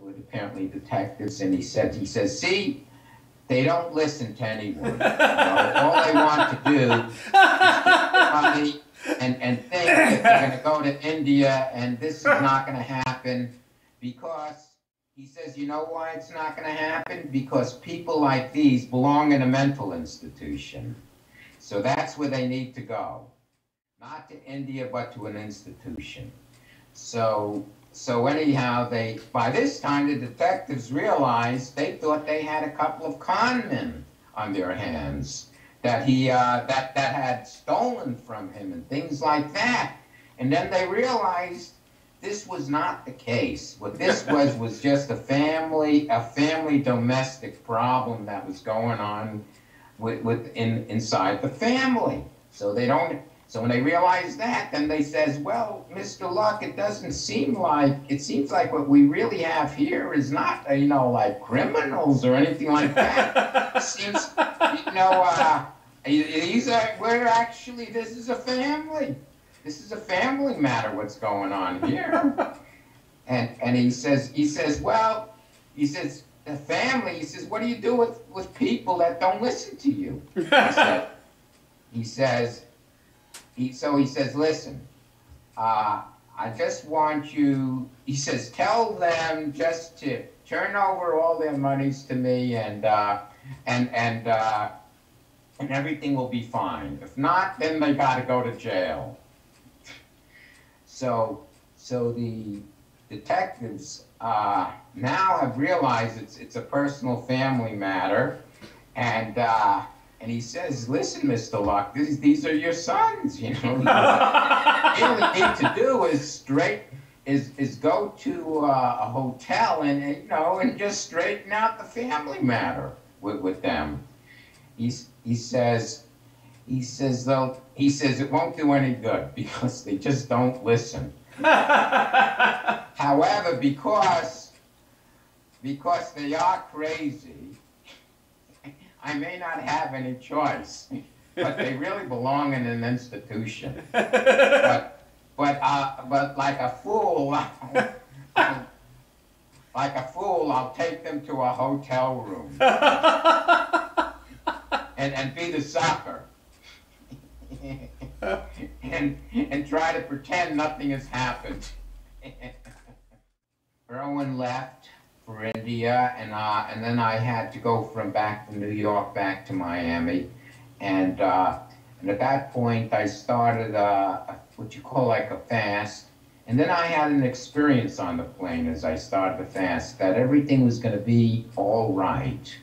with apparently detectives, and he says, see, they don't listen to anyone. You know, all they want to do is get money and think that they're going to go to India, and this is not going to happen because, he says, you know why it's not going to happen? Because people like these belong in a mental institution. So that's where they need to go. Not to India, but to an institution. So anyhow, by this time, the detectives realized they thought they had a couple of con men on their hands that that had stolen from him and things like that. And then they realized this was not the case. What this was just a family domestic problem that was going on inside the family. So when they realized that, then they says, well, Mr. Luck, it seems like what we really have here is not, like criminals or anything like that. It seems, this is a family. This is a family matter, what's going on here. And he says, the family, he says, what do you do with people that don't listen to you? He says, listen, I just want you, he says, tell them just to turn over all their monies to me and everything will be fine. If not, then they got to go to jail. So the detectives now have realized it's a personal family matter, and he says, listen, Mr. Luck, these are your sons, you know. What you really need to do is go to a hotel and just straighten out the family matter with them. He says it won't do any good because they just don't listen. However, because they are crazy, I may not have any choice, but they really belong in an institution. But like a fool, I'll take them to a hotel room and be the sucker. and try to pretend nothing has happened. Erwin left for India, and then I had to go back from New York back to Miami, and at that point I started what you call like a fast, and then I had an experience on the plane as I started the fast that everything was going to be all right,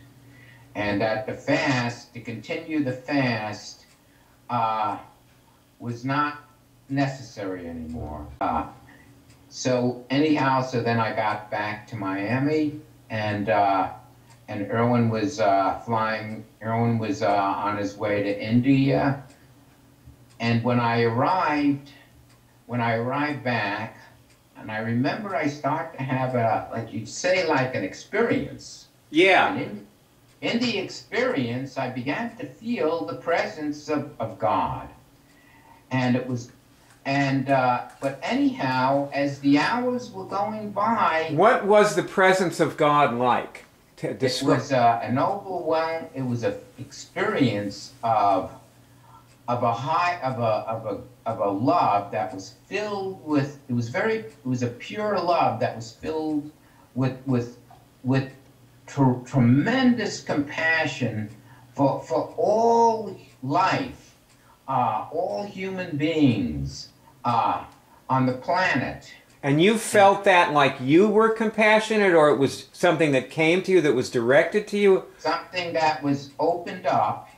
and that to continue the fast was not necessary anymore. So then I got back to Miami, and Erwin was flying. Erwin was on his way to India, and when I arrived back, and I remember I started to have like you'd say, like an experience. Yeah. And in the experience, I began to feel the presence of God. But anyhow, as the hours were going by... What was the presence of God like? It was an overwhelming, it was an experience of a love that was filled with, it was a pure love that was filled with tremendous compassion for all life, all human beings on the planet. And you felt that like you were compassionate, or it was something that came to you that was directed to you? Something that was opened up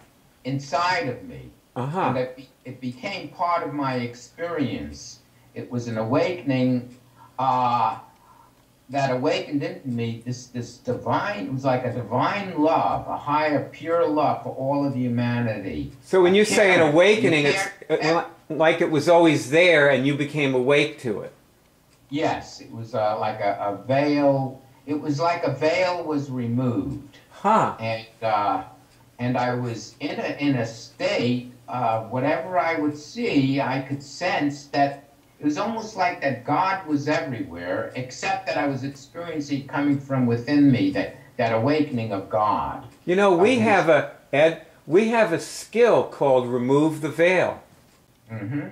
inside of me. Uh-huh. And it became part of my experience. It was an awakening that awakened into me this divine, it was like a divine love, a higher, pure love for all of humanity. So when you say an awakening, it's like it was always there and you became awake to it. Yes, it was like a veil. It was like a veil was removed. Huh. And I was in a state of whatever I would see, I could sense that it was almost like that God was everywhere, except that I was experiencing coming from within me, that awakening of God. You know, we have a skill called remove the veil. Mm-hmm.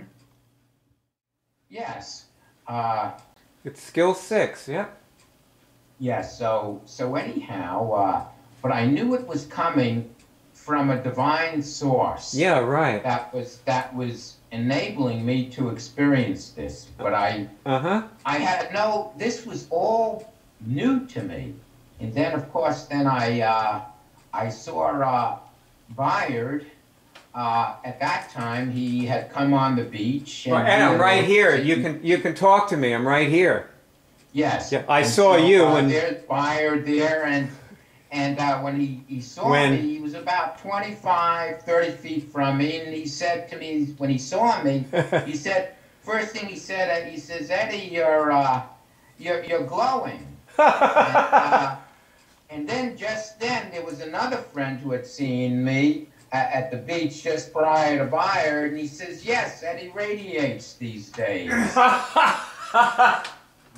Yes. It's skill 6, yeah. Yes, so anyhow, but I knew it was coming from a divine source. Yeah, right. That was enabling me to experience this. But I had this was all new to me. And then, of course, I saw Bayard. At that time, he had come on the beach. And I'm right here. You can talk to me. I'm right here. Yes. Yeah, I saw you when there's Bayard there, and when he saw me, he was about 25, 30 feet from me, and he said to me when he saw me, he said, first thing he said, Eddie, you're glowing. And then just then there was another friend who had seen me at the beach just prior to Bayard, and he says, yes, Eddie radiates these days.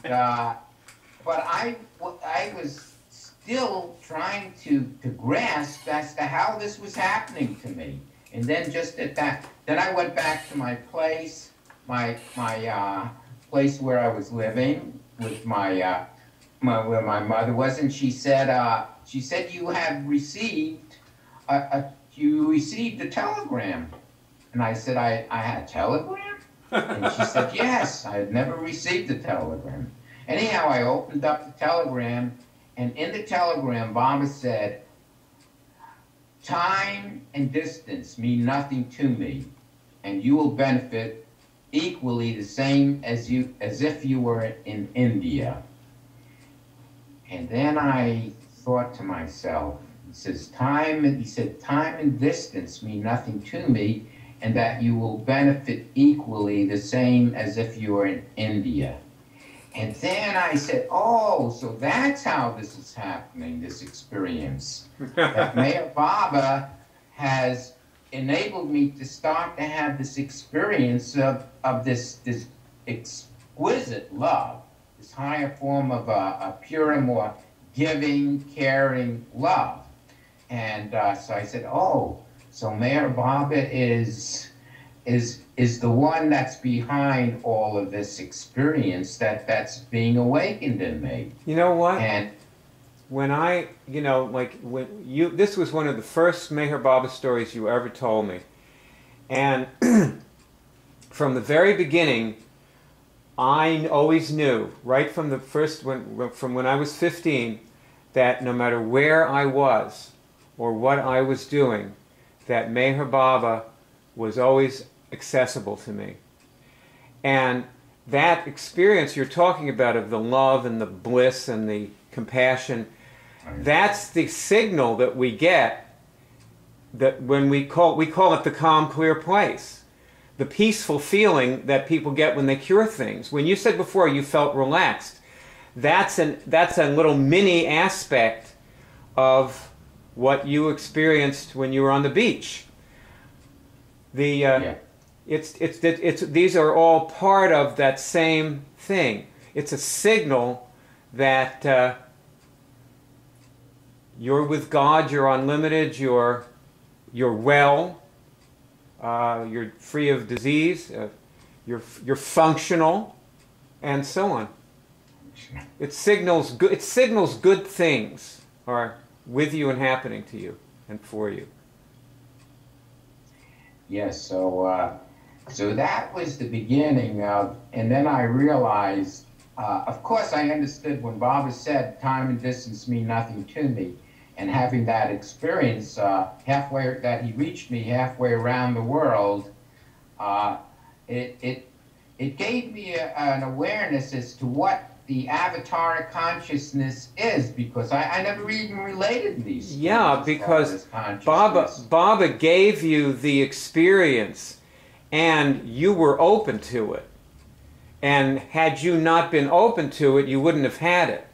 But I was still trying to grasp as to how this was happening to me. And then just at that, then I went back to my place, my place where I was living with where my mother was, and she said you have received you received a telegram. And I said, I had a telegram? And she said, yes, I had never received a telegram. Anyhow, I opened up the telegram, and in the telegram, Baba said, time and distance mean nothing to me, and you will benefit equally the same as if you were in India. And then I thought to myself, he said, time and distance mean nothing to me, and that you will benefit equally the same as if you were in India. And then I said, oh, so that's how this is happening, this experience. That Mayor Baba has enabled me to start to have this experience of this exquisite love, this higher form of a purer, more giving, caring love. And so I said, oh, so Mayor Baba is the one that's behind all of this experience that's being awakened in me. You know what? And when this was one of the first Meher Baba stories you ever told me. And from the very beginning, I always knew, right from the first, from when I was 15, that no matter where I was or what I was doing, that Meher Baba was always accessible to me. And that experience you're talking about of the love and the bliss and the compassion, that's the signal that we get, that when we call it the calm, clear place. The peaceful feeling that people get when they cure things. When you said before you felt relaxed, that's a little mini aspect of what you experienced when you were on the beach. These are all part of that same thing. It's a signal that you're with God, you're unlimited, you're well, you're free of disease, you're functional, and so on. It signals good things are with you and happening to you and for you. Yes, so that was the beginning of, and then I realized, of course I understood when Baba said time and distance mean nothing to me, and having that experience that he reached me halfway around the world, it gave me an awareness as to what the avatar consciousness is, because I never even related these. Yeah, because Baba gave you the experience and you were open to it. And had you not been open to it, you wouldn't have had it.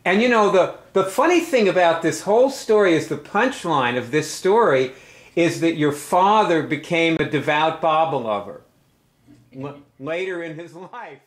And you know, the funny thing about this whole story is the punchline of this story is that your father became a devout Baba lover. later in his life.